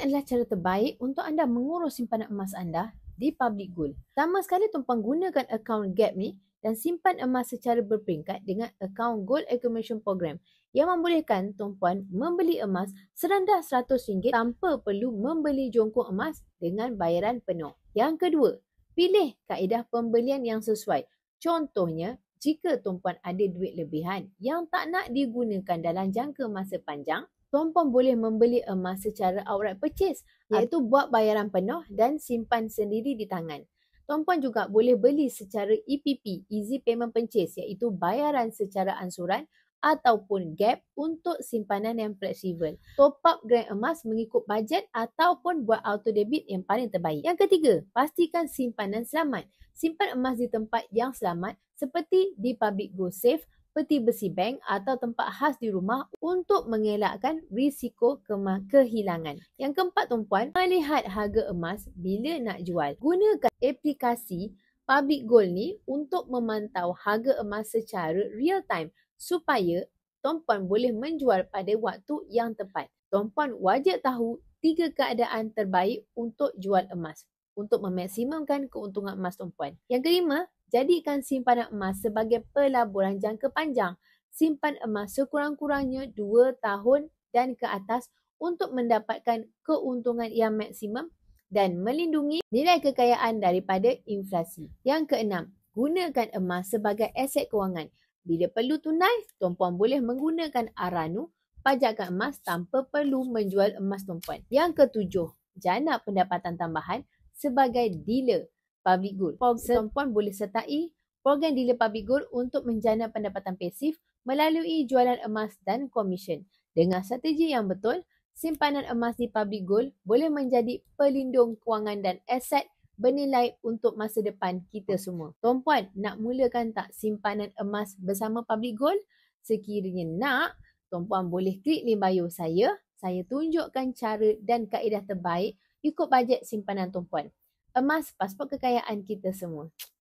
Ini adalah cara terbaik untuk anda mengurus simpanan emas anda di Public Gold. Pertama sekali, tuan-puan gunakan akaun GAP ni dan simpan emas secara berperingkat dengan akaun Gold Accumulation Program yang membolehkan tuan-puan membeli emas serendah RM100 tanpa perlu membeli jongkong emas dengan bayaran penuh. Yang kedua, pilih kaedah pembelian yang sesuai. Contohnya, jika tuan-puan ada duit lebihan yang tak nak digunakan dalam jangka masa panjang, tuan-puan boleh membeli emas secara outright purchase, iaitu buat bayaran penuh dan simpan sendiri di tangan. Tuan-puan juga boleh beli secara EPP, Easy Payment Purchase, iaitu bayaran secara ansuran ataupun GAP untuk simpanan yang fleksibel. Top up gram emas mengikut bajet ataupun buat auto debit yang paling terbaik. Yang ketiga, pastikan simpanan selamat. Simpan emas di tempat yang selamat seperti di Public Gold Safe, peti besi bank atau tempat khas di rumah untuk mengelakkan risiko kehilangan. Yang keempat, tuan-puan, melihat harga emas bila nak jual. Gunakan aplikasi Public Gold ni untuk memantau harga emas secara real time supaya tuan-puan boleh menjual pada waktu yang tepat. Tuan-puan wajib tahu 3 keadaan terbaik untuk jual emas untuk memaksimumkan keuntungan emas tuan-puan. Yang kelima, jadikan simpanan emas sebagai pelaburan jangka panjang. Simpan emas sekurang-kurangnya 2 tahun dan ke atas untuk mendapatkan keuntungan yang maksimum dan melindungi nilai kekayaan daripada inflasi. Yang keenam, gunakan emas sebagai aset kewangan. Bila perlu tunai, tuan-puan boleh menggunakan ARANU, pajakan emas tanpa perlu menjual emas tuan-puan. Yang ketujuh, jana pendapatan tambahan sebagai dealer Public Gold. Tuan-puan boleh sertai program dealer Public Gold untuk menjana pendapatan pasif melalui jualan emas dan komisen. Dengan strategi yang betul, simpanan emas di Public Gold boleh menjadi pelindung kewangan dan aset bernilai untuk masa depan kita semua. Tuan-puan, nak mulakan tak simpanan emas bersama Public Gold? Sekiranya nak, tuan-puan boleh klik link bio saya. Saya tunjukkan cara dan kaedah terbaik ikut bajet simpanan tuan-puan. Emas, pasport kekayaan kita semua.